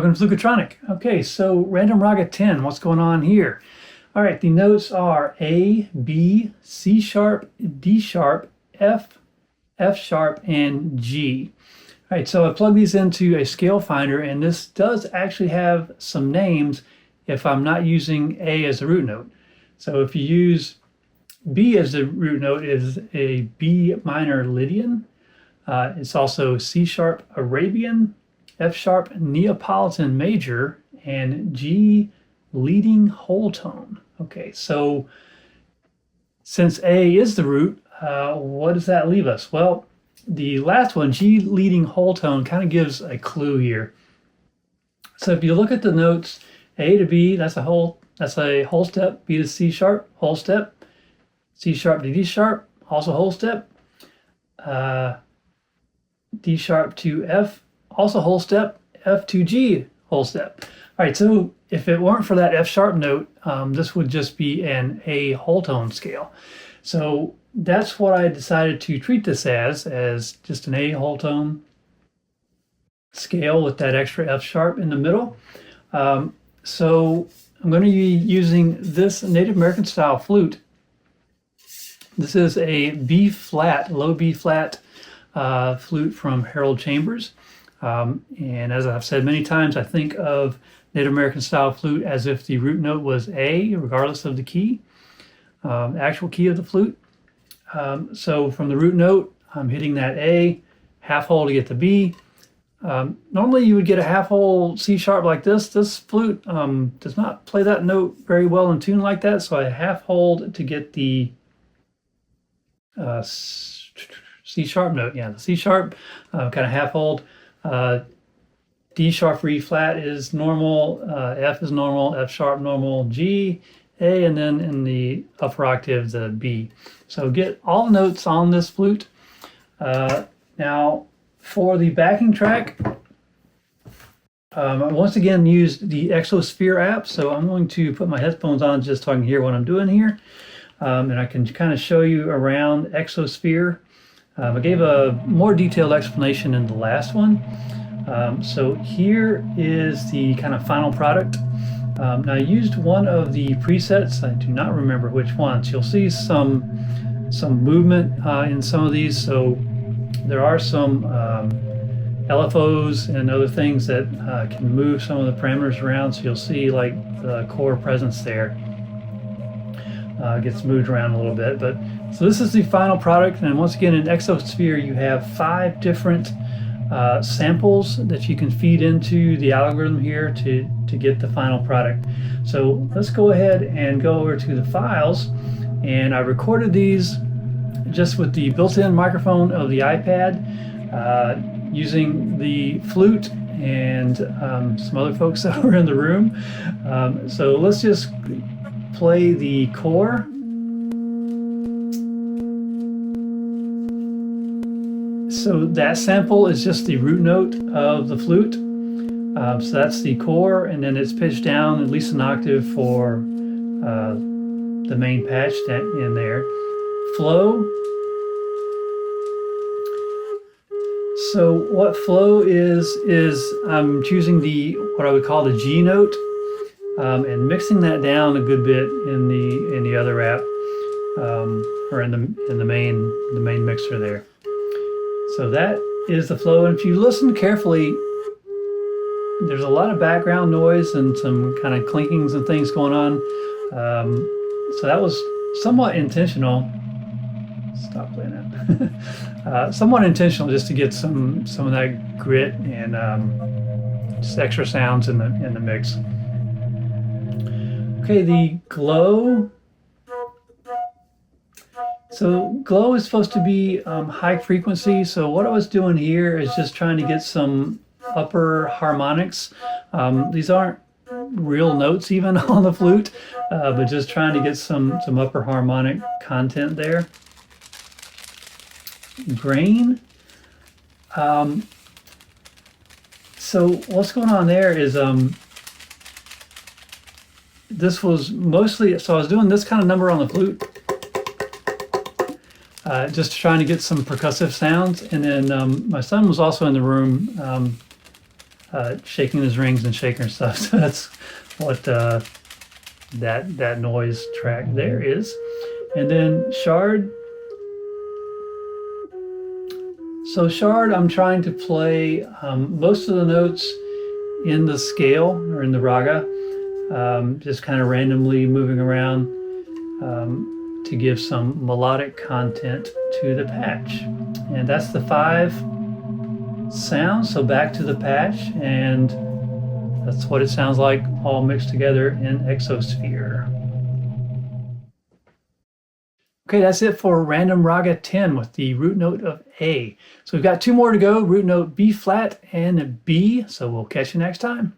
welcome to Fluketronic. Okay, so Random Raga 10, what's going on here? All right, the notes are A, B, C sharp, D sharp, F, F sharp, and G. All right, so I plug these into a scale finder, and this does actually have some names if I'm not using A as the root note. So if you use B as the root note, it is a B minor Lydian. It's also C sharp Arabian, F sharp Neapolitan major, and G leading whole tone. Okay, so since A is the root, what does that leave us? Well, the last one, G leading whole tone, kind of gives a clue here. So if you look at the notes, A to B, that's a whole step. B to C sharp, whole step. C sharp to D sharp, also whole step. D sharp to F, also whole step. F to G, whole step. All right, so if it weren't for that F sharp note, this would just be an A whole tone scale. So that's what I decided to treat this as just an A whole tone scale with that extra F sharp in the middle. So I'm going to be using this Native American style flute. This is a B flat, low B flat flute from Haroldchambers. And as I've said many times, I think of Native American style flute as if the root note was A, regardless of the key, the actual key of the flute. So from the root note, I'm hitting that A, half hole to get the B. Normally you would get a half hole C sharp like this. This flute does not play that note very well in tune like that, so I half hold to get the C sharp note. Yeah, the C sharp, kind of half hold. D sharp for E flat is normal, F is normal, F sharp normal, G, A, and then in the upper octave, the B. So get all the notes on this flute. Now, for the backing track, I once again used the Exosphere app, so I'm going to put my headphones on just so I can hear what I'm doing here. And I can kind of show you around Exosphere. I gave a more detailed explanation in the last one. So here is the kind of final product. Now I used one of the presets. I do not remember which ones. You'll see some movement in some of these. So there are some LFOs and other things that can move some of the parameters around. So you'll see like the core presence there gets moved around a little bit. But so this is the final product. And once again, in Exosphere, you have 5 different samples that you can feed into the algorithm here to get the final product. So let's go ahead and go over to the files, and I recorded these just with the built-in microphone of the iPad using the flute and some other folks that were in the room. So let's just play the core. So that sample is just the root note of the flute. So that's the core, and then it's pitched down at least an octave for the main patch in there. Flow. So what flow is I'm choosing what I would call the G note and mixing that down a good bit in the other app or in the main mixer there. So that is the flow, and if you listen carefully, there's a lot of background noise and some kind of clinkings and things going on. So that was somewhat intentional. Stop playing that. Somewhat intentional, just to get some of that grit and just extra sounds in the mix. Okay, the glow. So glow is supposed to be high frequency. So what I was doing here is just trying to get some upper harmonics. These aren't real notes even on the flute, but just trying to get some upper harmonic content there. Grain. So what's going on there is this was mostly, so I was doing this kind of number on the flute. Just trying to get some percussive sounds, and then my son was also in the room shaking his rings and shaking stuff. So that's what that noise track there is. And then shard. So shard, I'm trying to play most of the notes in the scale or in the raga, just kind of randomly moving around to give some melodic content to the patch. And that's the 5 sounds. So back to the patch, and that's what it sounds like all mixed together in Exosphere. Okay, that's it for Random Raga 10 with the root note of A. So we've got 2 more to go, root note B flat and B. So we'll catch you next time.